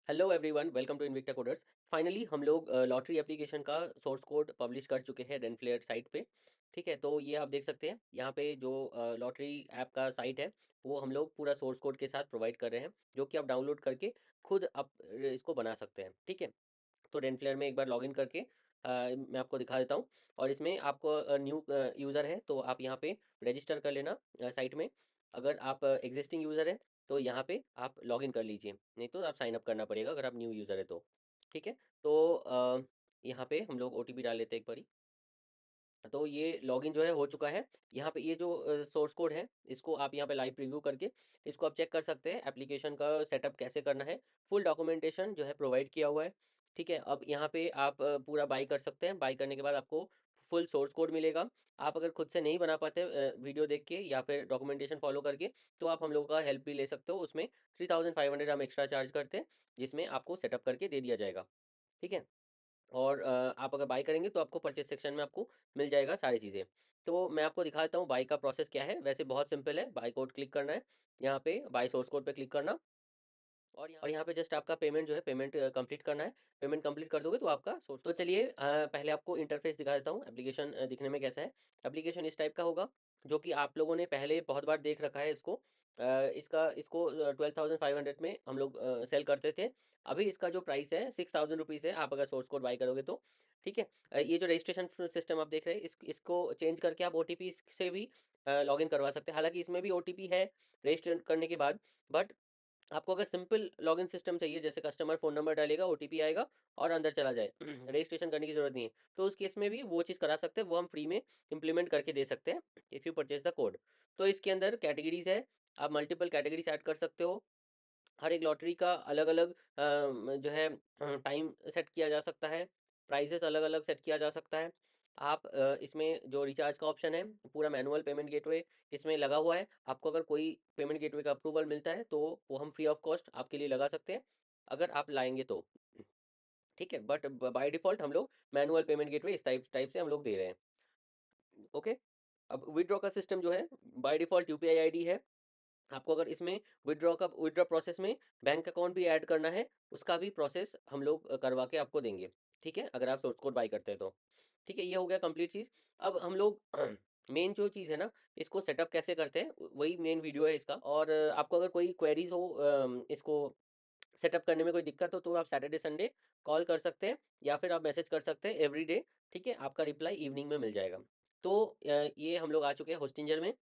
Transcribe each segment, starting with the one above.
Hello everyone, welcome to Invicta coders. Finally हम लोग lottery application का सोर्स कोड पब्लिश कर चुके हैं रेनफ्लेयर साइट पे। ठीक है, तो ये आप देख सकते हैं यहाँ पे जो लॉटरी ऐप का साइट है वो हम लोग पूरा सोर्स कोड के साथ प्रोवाइड कर रहे हैं, जो कि आप डाउनलोड करके खुद आप इसको बना सकते हैं। ठीक है, तो रेनफ्लेयर में एक बार लॉगिन करके मैं आपको दिखा देता हूँ। और इसमें आपको न्यू यूज़र है तो आप यहाँ पे रजिस्टर कर लेना साइट में। अगर आप एग्जिस्टिंग यूज़र है तो यहाँ पे आप लॉगिन कर लीजिए, नहीं तो आप साइन अप करना पड़ेगा अगर आप न्यू यूज़र है तो। ठीक है, तो यहाँ पे हम लोग ओटीपी डाल लेते हैं एक बारी। तो ये लॉगिन जो है हो चुका है। यहाँ पे ये जो सोर्स कोड है इसको आप यहाँ पे लाइव प्रीव्यू करके इसको आप चेक कर सकते हैं, एप्लीकेशन का सेटअप कैसे करना है। फुल डॉक्यूमेंटेशन जो है प्रोवाइड किया हुआ है। ठीक है, अब यहाँ पे आप पूरा बाई कर सकते हैं। बाई करने के बाद आपको फुल सोर्स कोड मिलेगा। आप अगर खुद से नहीं बना पाते वीडियो देख के या फिर डॉक्यूमेंटेशन फॉलो करके, तो आप हम लोगों का हेल्प भी ले सकते हो। उसमें 3500 हम एक्स्ट्रा चार्ज करते हैं, जिसमें आपको सेटअप करके दे दिया जाएगा। ठीक है, और आप अगर बाय करेंगे तो आपको परचेज सेक्शन में आपको मिल जाएगा सारी चीज़ें। तो मैं आपको दिखा देता हूँ बाय का प्रोसेस क्या है। वैसे बहुत सिंपल है, बाय कोड क्लिक करना है, यहाँ पे बाय सोर्स कोड पे क्लिक करना, और यहाँ पे जस्ट आपका पेमेंट जो है पेमेंट कंप्लीट करना है। पेमेंट कंप्लीट कर दोगे तो आपका सोर्स, तो चलिए पहले आपको इंटरफेस दिखा देता हूँ एप्लीकेशन दिखने में कैसा है। एप्लीकेशन इस टाइप का होगा, जो कि आप लोगों ने पहले बहुत बार देख रखा है इसको। इसको 12,500 में हम लोग सेल करते थे। अभी इसका जो प्राइस है 6,000 रुपीज़ है, आप अगर सोर्स कोड बाई करोगे तो। ठीक है, ये जो रजिस्ट्रेशन सिस्टम आप देख रहे हैं इसको चेंज करके आप ओटीपी से भी लॉगिन करवा सकते हैं। हालांकि इसमें भी ओटीपी है रजिस्टर करने के बाद, बट आपको अगर सिंपल लॉगिन सिस्टम चाहिए, जैसे कस्टमर फ़ोन नंबर डालेगा, ओटीपी आएगा और अंदर चला जाए, रजिस्ट्रेशन करने की ज़रूरत नहीं है, तो उस केस में भी वो चीज़ करा सकते हैं। वो हम फ्री में इम्प्लीमेंट करके दे सकते हैं if you purchase the code. तो इसके अंदर कैटेगरीज है, आप मल्टीपल कैटेगरीज ऐड कर सकते हो। हर एक लॉटरी का अलग अलग जो है टाइम सेट किया जा सकता है, प्राइजेस अलग अलग सेट किया जा सकता है। आप इसमें जो रिचार्ज का ऑप्शन है, पूरा मैनुअल पेमेंट गेटवे इसमें लगा हुआ है। आपको अगर कोई पेमेंट गेटवे का अप्रूवल मिलता है तो वो हम फ्री ऑफ कॉस्ट आपके लिए लगा सकते हैं, अगर आप लाएंगे तो। ठीक है, बट बाय डिफ़ॉल्ट हम लोग मैनुअल पेमेंट गेटवे इस टाइप टाइप से हम लोग दे रहे हैं। ओके, अब विड्रॉ का सिस्टम जो है बाय डिफ़ॉल्ट यूपीआई आईडी है। आपको अगर इसमें विड्रॉ प्रोसेस में बैंक अकाउंट भी ऐड करना है, उसका भी प्रोसेस हम लोग करवा के आपको देंगे। ठीक है, अगर आप सोर्स कोड बाई करते हैं तो। ठीक है, ये हो गया कंप्लीट चीज़। अब हम लोग मेन जो चीज़ है ना, इसको सेटअप कैसे करते हैं वही मेन वीडियो है इसका। और आपको अगर कोई क्वेरीज हो इसको सेटअप करने में कोई दिक्कत हो, तो आप सैटरडे संडे कॉल कर सकते हैं या फिर आप मैसेज कर सकते हैं एवरी डे। ठीक है, आपका रिप्लाई इवनिंग में मिल जाएगा। तो ये हम लोग आ चुके हैं होस्टिंजर में।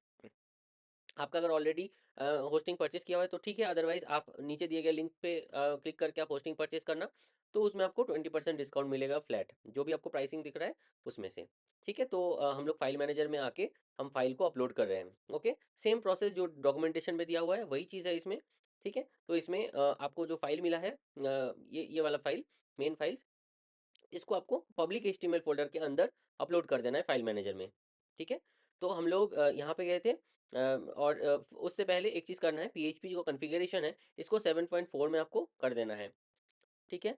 आपका अगर ऑलरेडी होस्टिंग परचेस किया हुआ है तो ठीक है, अदरवाइज आप नीचे दिए गए लिंक पे क्लिक करके आप होस्टिंग परचेस करना, तो उसमें आपको 20% डिस्काउंट मिलेगा फ्लैट, जो भी आपको प्राइसिंग दिख रहा है उसमें से। ठीक है, तो हम लोग फाइल मैनेजर में आके हम फाइल को अपलोड कर रहे हैं। ओके, सेम प्रोसेस जो डॉक्यूमेंटेशन में दिया हुआ है वही चीज़ है इसमें। ठीक है, तो इसमें आपको जो फाइल मिला है ये वाला फाइल, मेन फाइल्स, इसको आपको पब्लिक एचटीएमएल फ़ोल्डर के अंदर अपलोड कर देना है फाइल मैनेजर में। ठीक है, तो हम लोग यहाँ पे गए थे और उससे पहले एक चीज़ करना है, पीएचपी जो कॉन्फ़िगरेशन है इसको 7.4 में आपको कर देना है। ठीक है,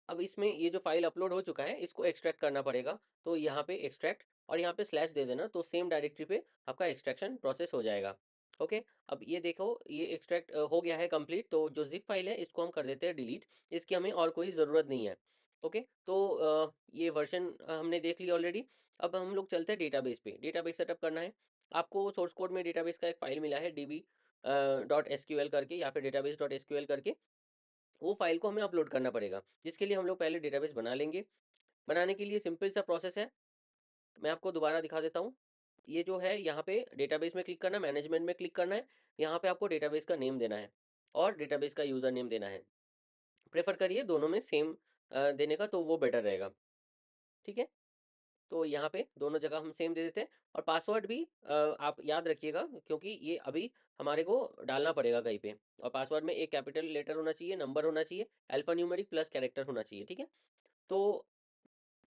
अब इसमें ये जो फाइल अपलोड हो चुका है इसको एक्सट्रैक्ट करना पड़ेगा। तो यहाँ पे एक्सट्रैक्ट और यहाँ पे स्लैश दे देना, तो सेम डायरेक्टरी पे आपका एक्सट्रैक्शन प्रोसेस हो जाएगा। ओके, अब ये देखो ये एक्सट्रैक्ट हो गया है कंप्लीट। तो जो जिप फाइल है इसको हम कर देते हैं डिलीट, इसकी हमें और कोई ज़रूरत नहीं है। ओके, तो ये वर्जन हमने देख लिया ऑलरेडी। अब हम लोग चलते हैं डेटाबेस पे। डेटाबेस सेटअप करना है आपको। सोर्स कोड में डेटाबेस का एक फाइल मिला है डीबी डॉट एसक्यूएल करके या फिर डेटाबेस डॉट एसक्यूएल करके, वो फाइल को हमें अपलोड करना पड़ेगा, जिसके लिए हम लोग पहले डेटाबेस बना लेंगे। बनाने के लिए सिंपल सा प्रोसेस है, मैं आपको दोबारा दिखा देता हूँ। ये जो है यहाँ पे डेटाबेस में क्लिक करना, मैनेजमेंट में क्लिक करना है, यहाँ पे आपको डेटाबेस का नेम देना है और डेटाबेस का यूज़र नेम देना है। प्रेफर करिए दोनों में सेम देने का, तो वो बेटर रहेगा। ठीक है, तो यहाँ पे दोनों जगह हम सेम दे देते हैं। और पासवर्ड भी आप याद रखिएगा, क्योंकि ये अभी हमारे को डालना पड़ेगा कहीं पे। और पासवर्ड में एक कैपिटल लेटर होना चाहिए, नंबर होना चाहिए, अल्फा न्यूमेरिक प्लस कैरेक्टर होना चाहिए। ठीक है, तो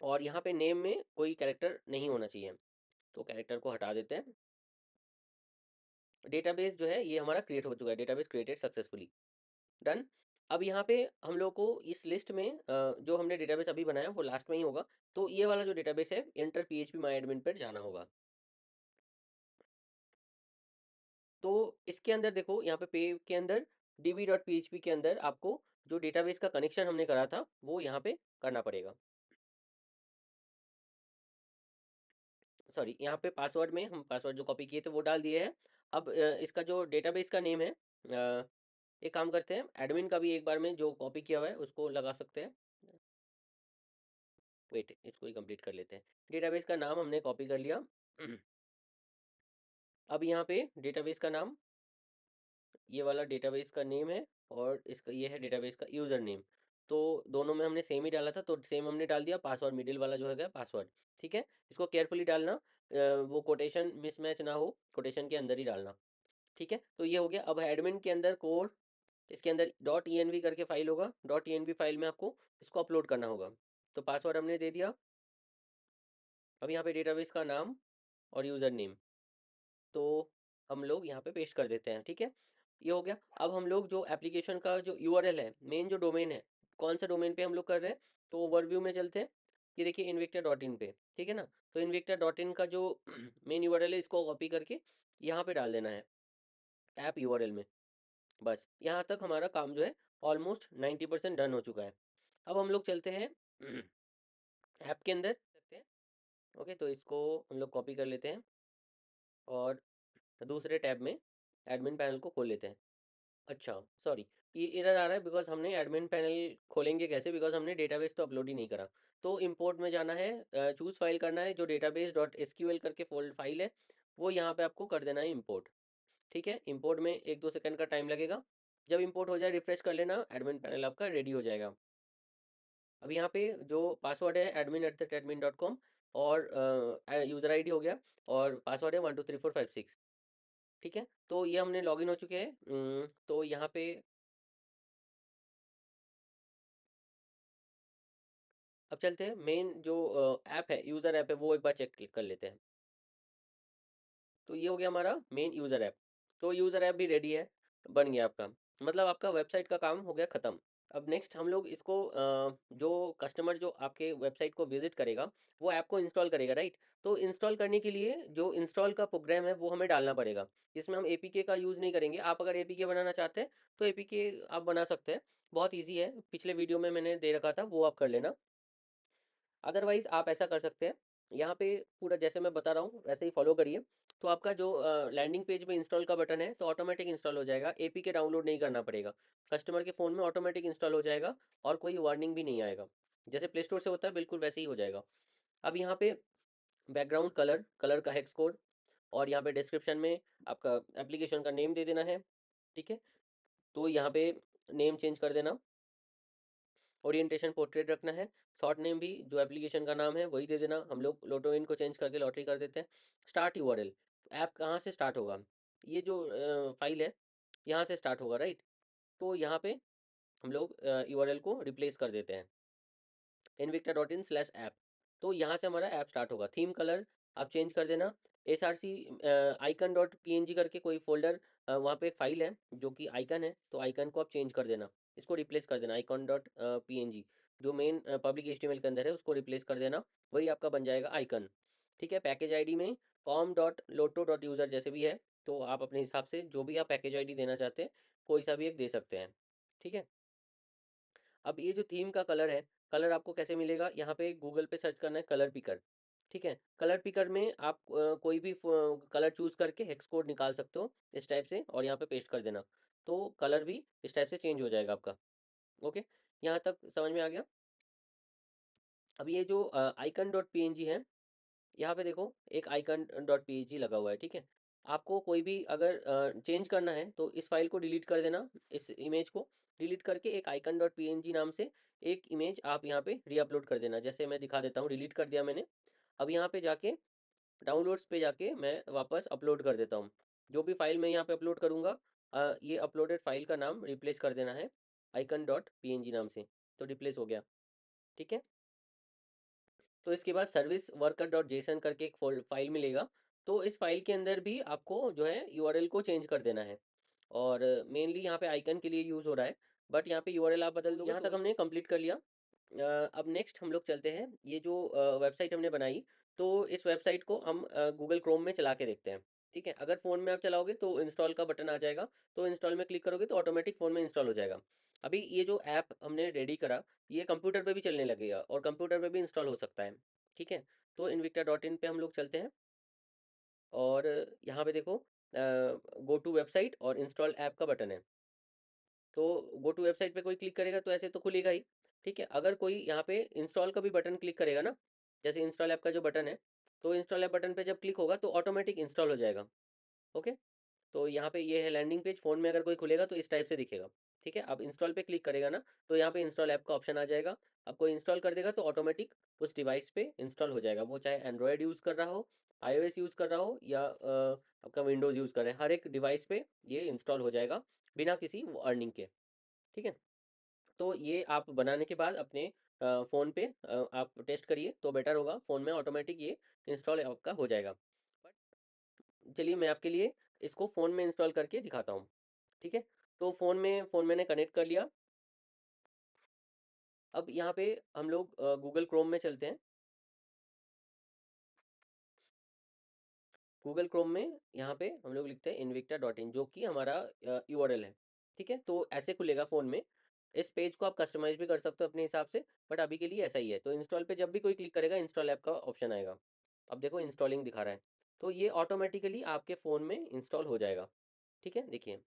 और यहाँ पे नेम में कोई कैरेक्टर नहीं होना चाहिए, तो कैरेक्टर को हटा देते हैं। डेटाबेस जो है ये हमारा क्रिएट हो चुका है, डेटाबेस क्रिएटेड सक्सेसफुली, डन। अब यहाँ पे हम लोग को इस लिस्ट में जो हमने डेटाबेस अभी बनाया वो लास्ट में ही होगा। तो ये वाला जो डेटाबेस है इंटर पीएचपी माई एडमिन पर जाना होगा। तो इसके अंदर देखो, यहाँ पे पे के अंदर db.php के अंदर आपको जो डेटाबेस का कनेक्शन हमने करा था वो यहाँ पे करना पड़ेगा। सॉरी, यहाँ पे पासवर्ड में हम पासवर्ड जो कॉपी किए थे वो डाल दिए हैं। अब इसका जो डेटाबेस का नेम है, एक काम करते हैं, एडमिन का भी एक बार में जो कॉपी किया हुआ है उसको लगा सकते हैं। वेट, इसको ही कंप्लीट कर लेते हैं। डेटाबेस का नाम हमने कॉपी कर लिया। अब यहाँ पे डेटाबेस का नाम, ये वाला डेटाबेस का नेम है, और इसका ये है डेटाबेस का यूज़र नेम। तो दोनों में हमने सेम ही डाला था, तो सेम हमने डाल दिया। पासवर्ड मिडिल वाला जो है पासवर्ड, ठीक है। इसको केयरफुली डालना, वो कोटेशन मिसमैच ना हो, कोटेशन के अंदर ही डालना, ठीक है। तो ये हो गया। अब एडमिन के अंदर कोड, इसके अंदर डॉट env करके फाइल होगा, डॉट env फाइल में आपको इसको अपलोड करना होगा। तो पासवर्ड हमने दे दिया। अब यहाँ पे डेटाबेस का नाम और यूज़र नेम, तो हम लोग यहाँ पे पेस्ट कर देते हैं, ठीक है। ये हो गया। अब हम लोग जो एप्लीकेशन का जो यूआरएल है, मेन जो डोमेन है, कौन सा डोमेन पे हम लोग कर रहे हैं, तो ओवरव्यू में चलते हैं। ये देखिए इन्विक्टर.इन पे, ठीक है ना। तो इन्विक्टर.इन का जो मेन यूआरएल है, इसको कॉपी करके यहाँ पे डाल देना है ऐप यूआरएल में। बस यहाँ तक हमारा काम जो है ऑलमोस्ट 90% डन हो चुका है। अब हम लोग चलते हैं ऐप के अंदर सकते हैं। ओके, तो इसको हम लोग कॉपी कर लेते हैं और दूसरे टैब में एडमिन पैनल को खोल लेते हैं। अच्छा, सॉरी, ये एरर आ रहा है बिकॉज हमने एडमिन पैनल खोलेंगे कैसे, बिकॉज हमने डेटाबेस तो अपलोड ही नहीं करा। तो इंपोर्ट में जाना है, चूज फाइल करना है, जो डेटाबेस डॉट एसक्यूएल करके फोल्ड फाइल है वो यहाँ पे आपको कर देना है इंपोर्ट, ठीक है। इंपोर्ट में 1-2 सेकंड का टाइम लगेगा। जब इंपोर्ट हो जाए रिफ्रेश कर लेना, एडमिन पैनल आपका रेडी हो जाएगा। अब यहाँ पे जो पासवर्ड है admin@admin.com, और यूज़र आईडी हो गया, और पासवर्ड है 123456, ठीक है। तो ये हमने लॉगिन हो चुके हैं। तो यहाँ पे अब चलते हैं मेन जो ऐप है, यूज़र ऐप है, वो एक बार चेक कर लेते हैं। तो ये हो गया हमारा मेन यूज़र ऐप। तो यूज़र ऐप भी रेडी है, बन गया आपका, मतलब आपका वेबसाइट का काम हो गया ख़त्म। अब नेक्स्ट हम लोग इसको जो कस्टमर जो आपके वेबसाइट को विजिट करेगा, वो ऐप को इंस्टॉल करेगा, राइट। तो इंस्टॉल करने के लिए जो इंस्टॉल का प्रोग्राम है वो हमें डालना पड़ेगा। इसमें हम एपीके का यूज़ नहीं करेंगे। आप अगर एपीके बनाना चाहते हैं तो एपीके आप बना सकते हैं, बहुत ईजी है। पिछले वीडियो में मैंने दे रखा था, वो आप कर लेना। अदरवाइज़ आप ऐसा कर सकते हैं, यहाँ पे पूरा जैसे मैं बता रहा हूँ वैसे ही फॉलो करिए। तो आपका जो लैंडिंग पेज पे इंस्टॉल का बटन है, तो ऑटोमेटिक इंस्टॉल हो जाएगा, एपीके डाउनलोड नहीं करना पड़ेगा। कस्टमर के फ़ोन में ऑटोमेटिक इंस्टॉल हो जाएगा, और कोई वार्निंग भी नहीं आएगा। जैसे प्ले स्टोर से होता है बिल्कुल वैसे ही हो जाएगा। अब यहाँ पे बैकग्राउंड कलर, कलर का हेक्स कोड, और यहाँ पे डिस्क्रिप्शन में आपका एप्लीकेशन का नेम दे देना है, ठीक है। तो यहाँ पे नेम चेंज कर देना, ओरिएंटेशन पोर्ट्रेट रखना है। शॉर्ट नेम भी जो एप्लीकेशन का नाम है वही दे देना। हम लोग लोटोइन को चेंज करके लॉटरी कर देते हैं। स्टार्ट यूआरएल, ऐप कहाँ से स्टार्ट होगा, ये जो फाइल है यहाँ से स्टार्ट होगा, राइट। तो यहाँ पे हम लोग यूआरएल को रिप्लेस कर देते हैं, invicta.in/app। तो यहाँ से हमारा ऐप स्टार्ट होगा। थीम कलर आप चेंज कर देना। S R C icon dot P N G करके कोई फोल्डर, वहाँ पे एक फाइल है जो कि आइकन है, तो आइकन को आप चेंज कर देना, इसको रिप्लेस कर देना icon dot P N G, जो मेन पब्लिक एचटीएमएल के अंदर है उसको रिप्लेस कर देना, वही आपका बन जाएगा आइकन, ठीक है। पैकेज आईडी में com.loto.user जैसे भी है, तो आप अपने हिसाब से जो भी आप पैकेज आईडी देना चाहते हैं कोई सा भी एक दे सकते हैं, ठीक है। अब ये जो थीम का कलर है, कलर आपको कैसे मिलेगा, यहाँ पे गूगल पे सर्च करना है कलर पिकर, ठीक है। कलर पिकर में आप कोई भी कलर चूज करके हेक्स कोड निकाल सकते हो इस टाइप से, और यहाँ पे पेस्ट कर देना, तो कलर भी इस टाइप से चेंज हो जाएगा आपका। ओके, यहाँ तक समझ में आ गया। अब ये जो icon dot P N G है, यहाँ पे देखो एक आइकन डॉट पी लगा हुआ है, ठीक है। आपको कोई भी अगर चेंज करना है तो इस फाइल को डिलीट कर देना, इस इमेज को डिलीट करके एक आइकन डॉट पी नाम से एक इमेज आप यहाँ पे रीअपलोड कर देना। जैसे मैं दिखा देता हूँ, डिलीट कर दिया मैंने। अब यहाँ पे जाके डाउनलोड्स पे जाके मैं वापस अपलोड कर देता हूँ। जो भी फाइल मैं यहाँ पे अपलोड करूँगा, ये अपलोडेड फाइल का नाम रिप्लेस कर देना है आइकन डॉट पी नाम से, तो रिप्लेस हो गया, ठीक है। तो इसके बाद सर्विस वर्कर डॉट जेसन करके एक फाइल मिलेगा। तो इस फाइल के अंदर भी आपको जो है यूआरएल को चेंज कर देना है, और मेनली यहाँ पे आइकन के लिए यूज़ हो रहा है, बट यहाँ पे यूआरएल आप बदल दो। यहाँ तक हमने कंप्लीट कर लिया। अब नेक्स्ट हम लोग चलते हैं, ये जो वेबसाइट हमने बनाई, तो इस वेबसाइट को हम गूगल क्रोम में चला के देखते हैं। ठीक है। अगर फ़ोन में आप चलाओगे तो इंस्टॉल का बटन आ जाएगा, तो इंस्टॉल में क्लिक करोगे तो ऑटोमेटिक फ़ोन में इंस्टॉल हो जाएगा। अभी ये जो ऐप हमने रेडी करा, ये कंप्यूटर पे भी चलने लगेगा और कंप्यूटर पे भी इंस्टॉल हो सकता है। ठीक है। तो इनविक्टा.इन पे हम लोग चलते हैं और यहाँ पे देखो गो टू वेबसाइट और इंस्टॉल ऐप का बटन है। तो गो टू वेबसाइट पे कोई क्लिक करेगा तो ऐसे तो खुलेगा ही। ठीक है। अगर कोई यहाँ पे इंस्टॉल का भी बटन क्लिक करेगा ना, जैसे इंस्टॉल ऐप का जो बटन है, तो इंस्टॉल ऐप बटन पे जब क्लिक होगा तो ऑटोमेटिक इंस्टॉल हो जाएगा। ओके। तो यहाँ पे ये है लैंडिंग पेज, फ़ोन में अगर कोई खुलेगा तो इस टाइप से दिखेगा। ठीक है। अब इंस्टॉल पे क्लिक करेगा ना, तो यहाँ पे इंस्टॉल ऐप का ऑप्शन आ जाएगा। अब कोई इंस्टॉल कर देगा तो ऑटोमेटिक उस डिवाइस पे इंस्टॉल हो जाएगा, वो चाहे एंड्रॉयड यूज़ कर रहा हो, आईओएस यूज़ कर रहा हो या आपका विंडोज़ यूज़ कर रहे हैं, हर एक डिवाइस पे ये इंस्टॉल हो जाएगा बिना किसी अर्निंग के। ठीक है। तो ये आप बनाने के बाद अपने फ़ोन पे आप टेस्ट करिए तो बेटर होगा, फ़ोन में ऑटोमेटिक ये इंस्टॉल आपका हो जाएगा। बट चलिए मैं आपके लिए इसको फ़ोन में इंस्टॉल करके दिखाता हूँ। ठीक है। तो फ़ोन मैंने कनेक्ट कर लिया। अब यहाँ पे हम लोग गूगल क्रोम में चलते हैं। गूगल क्रोम में यहाँ पे हम लोग लिखते हैं इनविक्टा.इन, जो कि हमारा यूआरएल है। ठीक है। तो ऐसे खुलेगा फ़ोन में। इस पेज को आप कस्टमाइज़ भी कर सकते हो अपने हिसाब से, बट अभी के लिए ऐसा ही है। तो इंस्टॉल पे जब भी कोई क्लिक करेगा इंस्टॉल ऐप का ऑप्शन आएगा। अब देखो इंस्टॉलिंग दिखा रहा है, तो ये ऑटोमेटिकली आपके फ़ोन में इंस्टॉल हो जाएगा। ठीक है। देखिए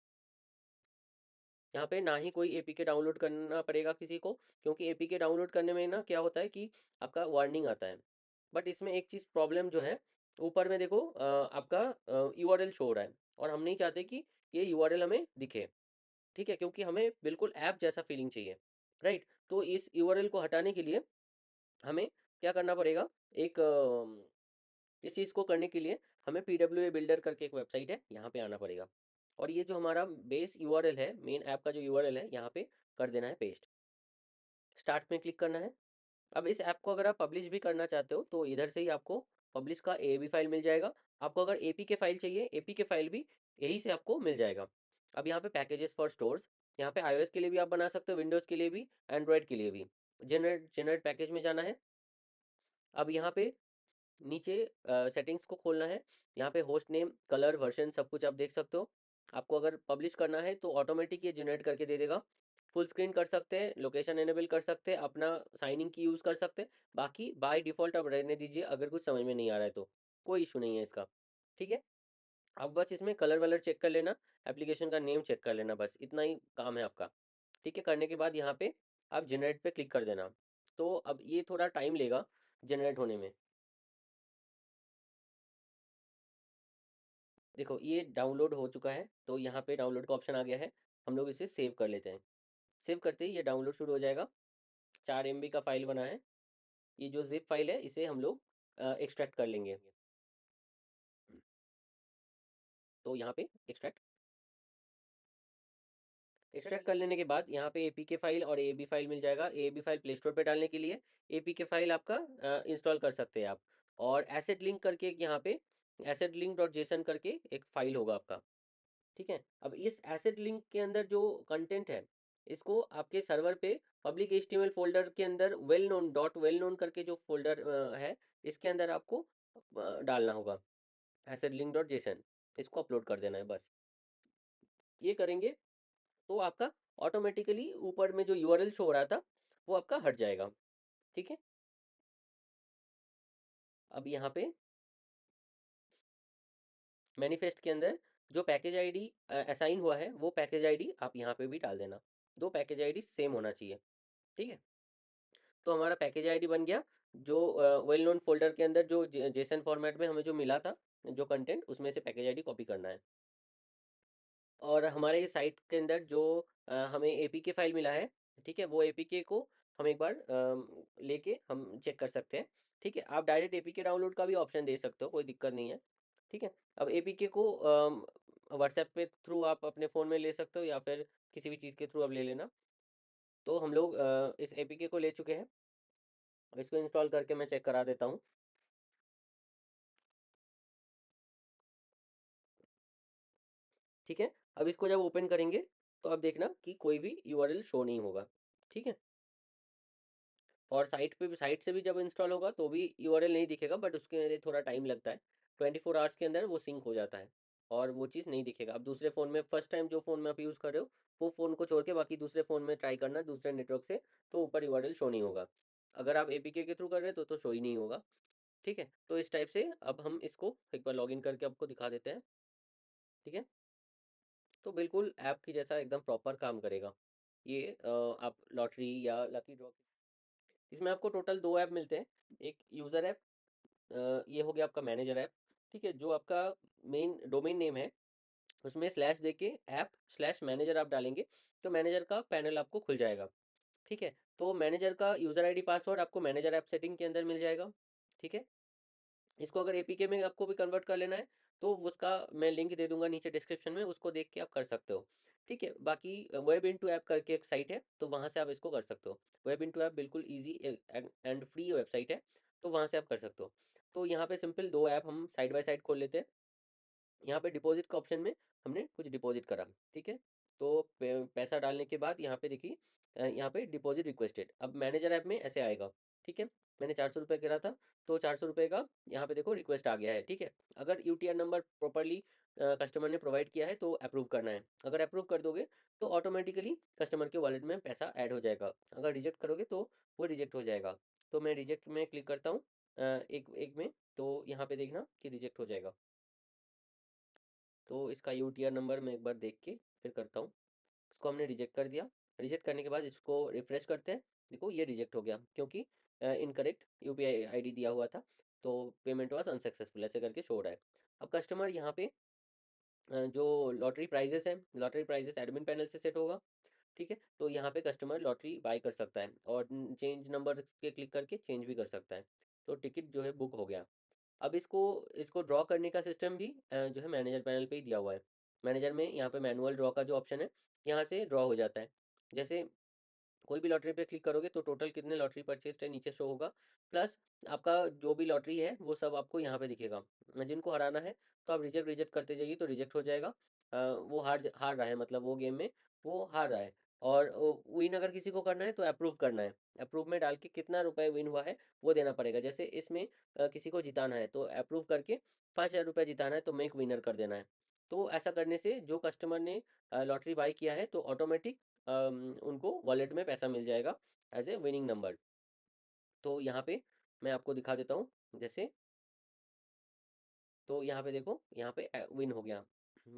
यहाँ पे ना ही कोई एपीके डाउनलोड करना पड़ेगा किसी को, क्योंकि एपीके डाउनलोड करने में ना क्या होता है कि आपका वार्निंग आता है। बट इसमें एक चीज़ प्रॉब्लम जो है, ऊपर में देखो आपका यूआरएल शो हो रहा है और हम नहीं चाहते कि ये यूआरएल हमें दिखे। ठीक है। क्योंकि हमें बिल्कुल ऐप जैसा फीलिंग चाहिए, राइट। तो इस यूआरएल को हटाने के लिए हमें क्या करना पड़ेगा, एक इस चीज़ को करने के लिए हमें पीडब्ल्यूए बिल्डर करके एक वेबसाइट है, यहाँ पे आना पड़ेगा और ये जो हमारा बेस यूआरएल है, मेन ऐप का जो यूआरएल है, यहाँ पे कर देना है पेस्ट। स्टार्ट में क्लिक करना है। अब इस ऐप को अगर आप पब्लिश भी करना चाहते हो तो इधर से ही आपको पब्लिश का एबी फाइल मिल जाएगा। आपको अगर एपीके फाइल चाहिए, एपीके फाइल भी यहीं से आपको मिल जाएगा। अब यहाँ पे पैकेजेस फॉर स्टोर्स, यहाँ पे आईओएस के लिए भी आप बना सकते हो, विंडोज़ के लिए भी, एंड्रॉयड के लिए भी। जनरेट पैकेज में जाना है। अब यहाँ पे नीचे सेटिंग्स को खोलना है। यहाँ पे होस्ट नेम, कलर, वर्जन सब कुछ आप देख सकते हो। आपको अगर पब्लिश करना है तो ऑटोमेटिक ये जनरेट करके दे देगा। फुल स्क्रीन कर सकते हैं, लोकेशन एनेबल कर सकते हैं, अपना साइनिंग की यूज़ कर सकते हैं। बाकी बाय डिफ़ॉल्ट आप रहने दीजिए, अगर कुछ समझ में नहीं आ रहा है तो कोई इशू नहीं है इसका। ठीक है। अब बस इसमें कलर वलर चेक कर लेना, एप्लीकेशन का नेम चेक कर लेना, बस इतना ही काम है आपका। ठीक है। करने के बाद यहाँ पे आप जनरेट पे क्लिक कर देना। तो अब ये थोड़ा टाइम लेगा जनरेट होने में। देखो ये डाउनलोड हो चुका है, तो यहाँ पे डाउनलोड का ऑप्शन आ गया है। हम लोग इसे सेव कर लेते हैं। सेव करते ही ये डाउनलोड शुरू हो जाएगा। 4 MB का फाइल बना है। ये जो जिप फाइल है इसे हम लोग एक्सट्रैक्ट कर लेंगे। तो यहाँ पे एक्सट्रैक्ट एक्सट्रैक्ट कर लेने के बाद यहाँ पे एपीके फाइल और एबी फाइल मिल जाएगा। एबी फाइल प्ले स्टोर पे डालने के लिए, एपीके फाइल आपका इंस्टॉल कर सकते हैं आप। और एसेट लिंक करके एक यहाँ पे एसेट लिंक डॉट जेसन करके एक फाइल होगा आपका। ठीक है। अब इस एसेट लिंक के अंदर जो कंटेंट है, इसको आपके सर्वर पे पब्लिक एचटीएमएल फोल्डर के अंदर वेल नोन करके जो फोल्डर है, इसके अंदर आपको डालना होगा एसेट लिंक डॉट जेसन। इसको अपलोड कर देना है बस। ये करेंगे तो आपका ऑटोमेटिकली ऊपर में जो यूआरएल शो हो रहा था वो आपका हट जाएगा। ठीक है। अब यहाँ पे मैनिफेस्ट के अंदर जो पैकेज आईडी असाइन हुआ है, वो पैकेज आईडी आप यहाँ पे भी डाल देना। दो पैकेज आईडी सेम होना चाहिए। ठीक है। तो हमारा पैकेज आईडी बन गया। जो वेल नोन फोल्डर के अंदर जो जेसन फॉर्मेट में हमें जो मिला था, जो कंटेंट, उसमें से पैकेज आईडी कॉपी करना है। और हमारे साइट के अंदर जो हमें एपीके फाइल मिला है, ठीक है, वो एपीके को हम एक बार लेके हम चेक कर सकते हैं। ठीक है। आप डायरेक्ट एपीके डाउनलोड का भी ऑप्शन दे सकते हो, कोई दिक्कत नहीं है। ठीक है। अब एपीके को व्हाट्सएप पे थ्रू आप अपने फ़ोन में ले सकते हो या फिर किसी भी चीज़ के थ्रू आप ले लेना। तो हम लोग इस एपीके को ले चुके हैं। अब इसको इंस्टॉल करके मैं चेक करा देता हूँ। ठीक है। अब इसको जब ओपन करेंगे तो अब देखना कि कोई भी यूआरएल शो नहीं होगा। ठीक है। और साइट पे भी, साइट से भी जब इंस्टॉल होगा तो भी यूआरएल नहीं दिखेगा, बट उसके लिए थोड़ा टाइम लगता है। 24 आवर्स के अंदर वो सिंक हो जाता है और वो चीज़ नहीं दिखेगा। अब दूसरे फ़ोन में फर्स्ट टाइम जो फ़ोन में आप यूज़ कर रहे हो, वो फ़ोन को छोड़ के बाकी दूसरे फ़ोन में ट्राई करना दूसरे नेटवर्क से, तो ऊपर यूआरएल शो नहीं होगा। अगर आप एपीके के थ्रू कर रहे हो तो शो ही नहीं होगा। ठीक है, तो इस टाइप से अब हम इसको एक बार लॉगिन करके आपको दिखा देते हैं। ठीक है, तो बिल्कुल ऐप की जैसा एकदम प्रॉपर काम करेगा ये। आप लॉटरी या लकी ड्रॉ, इसमें आपको टोटल दो ऐप मिलते हैं। एक यूज़र ऐप, ये हो गया आपका मैनेजर ऐप। ठीक है, जो आपका मेन डोमेन नेम है उसमें स्लैश दे के ऐप स्लैश मैनेजर आप डालेंगे तो मैनेजर का पैनल आपको खुल जाएगा। ठीक है, तो मैनेजर का यूज़र आईडी पासवर्ड आपको मैनेजर ऐप सेटिंग के अंदर मिल जाएगा। ठीक है, इसको अगर एपीके में आपको भी कन्वर्ट कर लेना है तो उसका मैं लिंक दे दूंगा नीचे डिस्क्रिप्शन में, उसको देख के आप कर सकते हो। ठीक है, बाकी वेब इनटू ऐप करके एक साइट है तो वहाँ से आप इसको कर सकते हो। वेब इनटू ऐप बिल्कुल ईजी एंड फ्री वेबसाइट है, तो वहाँ से आप कर सकते हो। तो यहाँ पे सिंपल दो ऐप हम साइड बाय साइड खोल लेते हैं। यहाँ पे डिपॉजिट का ऑप्शन में हमने कुछ डिपॉजिट करा। ठीक है, तो पैसा डालने के बाद यहाँ पे देखिए, यहाँ पे डिपॉजिट रिक्वेस्टेड, अब मैनेजर ऐप में ऐसे आएगा। ठीक है, मैंने 400 रुपये करा था तो 400 रुपये का यहाँ पे देखो रिक्वेस्ट आ गया है। ठीक है, अगर यूटीआर नंबर प्रॉपरली कस्टमर ने प्रोवाइड किया है तो अप्रूव करना है। अगर अप्रूव कर दोगे तो ऑटोमेटिकली कस्टमर के वॉलेट में पैसा ऐड हो जाएगा। अगर रिजेक्ट करोगे तो वो रिजेक्ट हो जाएगा। तो मैं रिजेक्ट में क्लिक करता हूँ, एक एक में, तो यहाँ पे देखना कि रिजेक्ट हो जाएगा। तो इसका यूटीआर नंबर मैं एक बार देख के फिर करता हूँ। इसको हमने रिजेक्ट कर दिया। रिजेक्ट करने के बाद इसको रिफ्रेश करते हैं। देखो ये रिजेक्ट हो गया क्योंकि इनकरेक्ट यूपीआई आईडी दिया हुआ था, तो पेमेंट वाज अनसक्सेसफुल ऐसे करके शो रहा है। अब कस्टमर यहाँ पे जो लॉटरी प्राइजेस है, लॉटरी प्राइजेस एडमिन पैनल से सेट होगा। ठीक है, तो यहाँ पे कस्टमर लॉटरी बाय कर सकता है और चेंज नंबर के क्लिक करके चेंज भी कर सकता है। तो टिकट जो है बुक हो गया। अब इसको इसको ड्रॉ करने का सिस्टम भी जो है मैनेजर पैनल पे ही दिया हुआ है। मैनेजर में यहाँ पे मैनुअल ड्रॉ का जो ऑप्शन है, यहाँ से ड्रॉ हो जाता है। जैसे कोई भी लॉटरी पे क्लिक करोगे तो टोटल कितने लॉटरी परचेज है नीचे शो होगा, प्लस आपका जो भी लॉटरी है वो सब आपको यहाँ पे दिखेगा। जिनको हराना है तो आप रिजेक्ट रिजेक्ट करते जाइए तो रिजेक्ट हो जाएगा। वो हार रहा है, मतलब वो गेम में वो हार रहा है। और विन अगर किसी को करना है तो अप्रूव करना है। अप्रूव में डाल के कितना रुपए विन हुआ है वो देना पड़ेगा। जैसे इसमें किसी को जिताना है तो अप्रूव करके 5,000 रुपये जिताना है तो मेक विनर कर देना है। तो ऐसा करने से जो कस्टमर ने लॉटरी बाई किया है तो ऑटोमेटिक उनको वॉलेट में पैसा मिल जाएगा एज ए विनिंग नंबर। तो यहाँ पे मैं आपको दिखा देता हूँ। जैसे तो यहाँ पे देखो, यहाँ पे विन हो गया।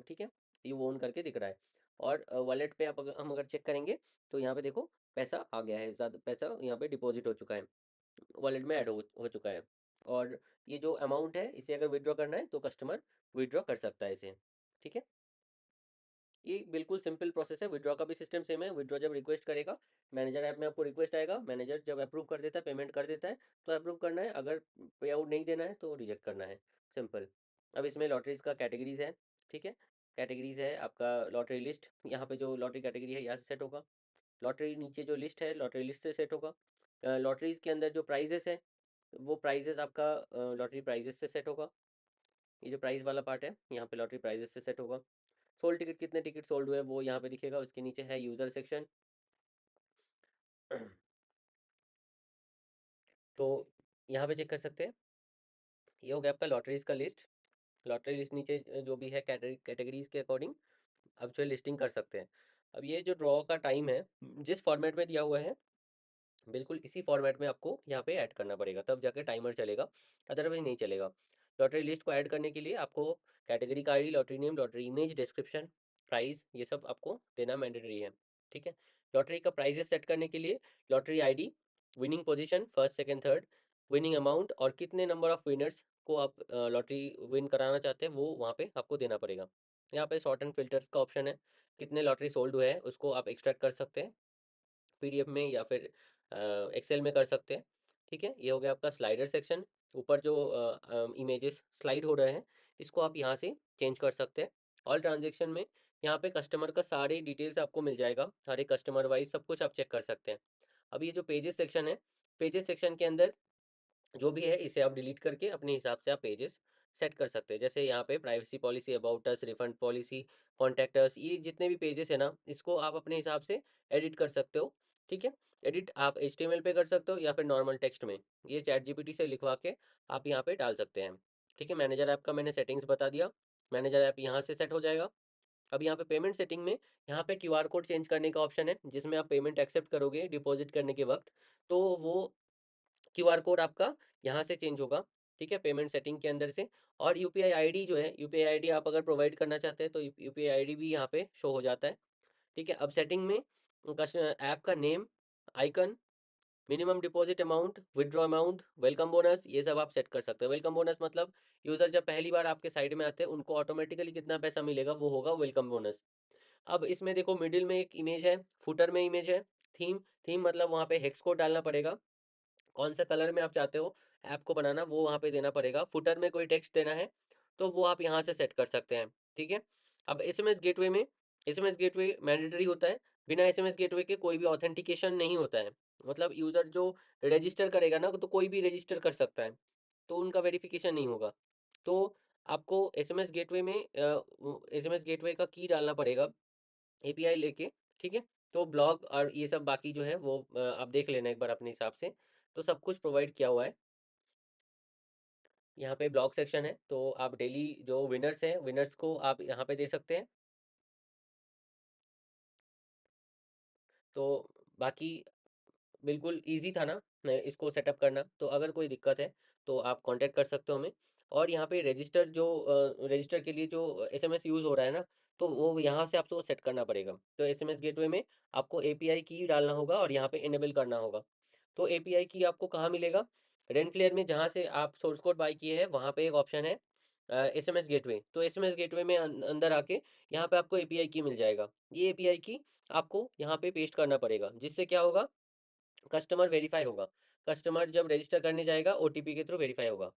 ठीक है, ये वो ऑन करके दिख रहा है। और वॉलेट पे आप हम अगर चेक करेंगे तो यहाँ पे देखो पैसा आ गया है, ज़्यादा पैसा यहाँ पे डिपॉजिट हो चुका है, वॉलेट में ऐड हो चुका है। और ये जो अमाउंट है इसे अगर विड्रॉ करना है तो कस्टमर विड्रॉ कर सकता है इसे। ठीक है, ये बिल्कुल सिंपल प्रोसेस है। विड्रॉ का भी सिस्टम सेम है। विड्रॉ जब रिक्वेस्ट करेगा, मैनेजर ऐप में आपको रिक्वेस्ट आएगा, मैनेजर जब अप्रूव कर देता है, पेमेंट कर देता है तो अप्रूव करना है, अगर पे आउट नहीं देना है तो रिजेक्ट करना है, सिंपल। अब इसमें लॉटरीज का कैटेगरीज है। ठीक है, कैटेगरीज है आपका लॉटरी लिस्ट, यहाँ पे जो लॉटरी कैटेगरी है यहाँ से सेट होगा। लॉटरी नीचे जो लिस्ट है लॉटरी लिस्ट से सेट होगा। लॉटरीज के अंदर जो प्राइजेस है वो प्राइजेस आपका लॉटरी प्राइजेस से सेट होगा। ये जो प्राइस वाला पार्ट है यहाँ पे लॉटरी प्राइजेस से सेट होगा। सोल्ड टिकट, कितने टिकट सोल्ड हुए वो यहाँ पे दिखेगा। उसके नीचे है यूज़र सेक्शन। तो यहाँ पे चेक कर सकते हैं, ये हो गया आपका लॉटरीज का लिस्ट। लॉटरी लिस्ट नीचे जो भी है कैटेगरीज के अकॉर्डिंग आप जो लिस्टिंग कर सकते हैं। अब ये जो ड्रॉ का टाइम है जिस फॉर्मेट में दिया हुआ है बिल्कुल इसी फॉर्मेट में आपको यहाँ पे ऐड करना पड़ेगा, तब जाके टाइमर चलेगा, अदरवाइज नहीं चलेगा। लॉटरी लिस्ट को ऐड करने के लिए आपको कैटेगरी का ID, lottery name, lottery image, description, price, ये सब आपको देना मैंडेटरी है। ठीक है, लॉटरी का प्राइजेस सेट करने के लिए lottery ID, winning position first second third, winning amount और कितने नंबर ऑफ विनर्स को आप लॉटरी विन कराना चाहते हैं वो वहाँ पे आपको देना पड़ेगा। यहाँ पे शॉर्ट एंड फिल्टर्स का ऑप्शन है, कितने लॉटरी सोल्ड हुए हैं उसको आप एक्सट्रैक्ट कर सकते हैं पीडीएफ में या फिर एक्सेल में कर सकते हैं। ठीक है, ये हो गया आपका स्लाइडर सेक्शन। ऊपर जो इमेजेस स्लाइड हो रहे हैं इसको आप यहाँ से चेंज कर सकते हैं। ऑल ट्रांजेक्शन में यहाँ पे कस्टमर का सारी डिटेल्स आपको मिल जाएगा, हर एक कस्टमर वाइज सब कुछ आप चेक कर सकते हैं। अब ये जो पेजेस सेक्शन है, पेजेस सेक्शन के अंदर जो भी है इसे आप डिलीट करके अपने हिसाब से आप पेजेस सेट कर सकते हैं। जैसे यहाँ पे privacy policy, about us, refund policy, contact us, ये जितने भी पेजेस है ना इसको आप अपने हिसाब से एडिट कर सकते हो। ठीक है, एडिट आप HTML पे कर सकते हो या फिर नॉर्मल टेक्स्ट में, ये चैट जीपीटी से लिखवा के आप यहाँ पे डाल सकते हैं। ठीक है, मैनेजर ऐप का मैंने सेटिंग्स बता दिया, मैनेजर ऐप यहाँ से सेट हो जाएगा। अब यहाँ पे पेमेंट सेटिंग में यहाँ पे क्यूआर कोड चेंज करने का ऑप्शन है, जिसमें आप पेमेंट एक्सेप्ट करोगे डिपॉजिट करने के वक्त, तो वो क्यूआर कोड आपका यहाँ से चेंज होगा। ठीक है, पेमेंट सेटिंग के अंदर से। और यूपीआई आईडी जो है, यूपीआई आईडी आप अगर प्रोवाइड करना चाहते हैं तो यूपीआई आईडी भी यहाँ पे शो हो जाता है। ठीक है, अब सेटिंग में ऐप का name, icon, minimum deposit amount, withdraw amount, welcome bonus, ये सब आप सेट कर सकते हैं। वेलकम बोनस मतलब यूज़र जब पहली बार आपके साइट में आते हैं उनको ऑटोमेटिकली कितना पैसा मिलेगा, वो होगा वेलकम बोनस। अब इसमें देखो मिडिल में एक इमेज है, फुटर में इमेज है, थीम, थीम मतलब वहाँ पे हेक्स कोड डालना पड़ेगा, कौन सा कलर में आप चाहते हो ऐप को बनाना वो वहाँ पे देना पड़ेगा। फुटर में कोई टेक्स्ट देना है तो वो आप यहाँ से सेट कर सकते हैं। ठीक है, अब एसएमएस गेटवे में, एसएमएस गेटवे मैंडेटरी होता है, बिना एसएमएस गेटवे के कोई भी ऑथेंटिकेशन नहीं होता है। मतलब यूज़र जो रजिस्टर करेगा ना, तो कोई भी रजिस्टर कर सकता है, तो उनका वेरिफिकेशन नहीं होगा। तो आपको एसएमएस गेटवे में एसएमएस गेटवे का की डालना पड़ेगा एपीआई लेके। ठीक है, तो ब्लॉग और ये सब बाकी जो है वो आप देख लेना एक बार अपने हिसाब से, तो सब कुछ प्रोवाइड किया हुआ है। यहाँ पे ब्लॉग सेक्शन है, तो आप डेली जो विनर्स हैं, विनर्स को आप यहाँ पे दे सकते हैं। तो बाकी बिल्कुल ईज़ी था ना इसको सेटअप करना, तो अगर कोई दिक्कत है तो आप कांटेक्ट कर सकते हो हमें। और यहाँ पे रजिस्टर जो रजिस्टर के लिए जो एसएमएस यूज़ हो रहा है ना, तो वो यहाँ से आपको सेट करना पड़ेगा। तो एसएमएस गेटवे में आपको एपीआई की डालना होगा और यहाँ पे इनेबल करना होगा। तो एपीआई की आपको कहाँ मिलेगा? रेनफ्लेयर में जहाँ से आप सोर्स कोड बाय किए हैं वहाँ पे एक ऑप्शन है एसएमएस गेटवे। तो एसएमएस गेटवे में अंदर आके यहाँ पे आपको एपीआई की मिल जाएगा। ये एपीआई की आपको यहाँ पे पेस्ट करना पड़ेगा, जिससे क्या होगा, कस्टमर वेरीफाई होगा। कस्टमर जब रजिस्टर करने जाएगा ओटीपी के थ्रू वेरीफाई होगा।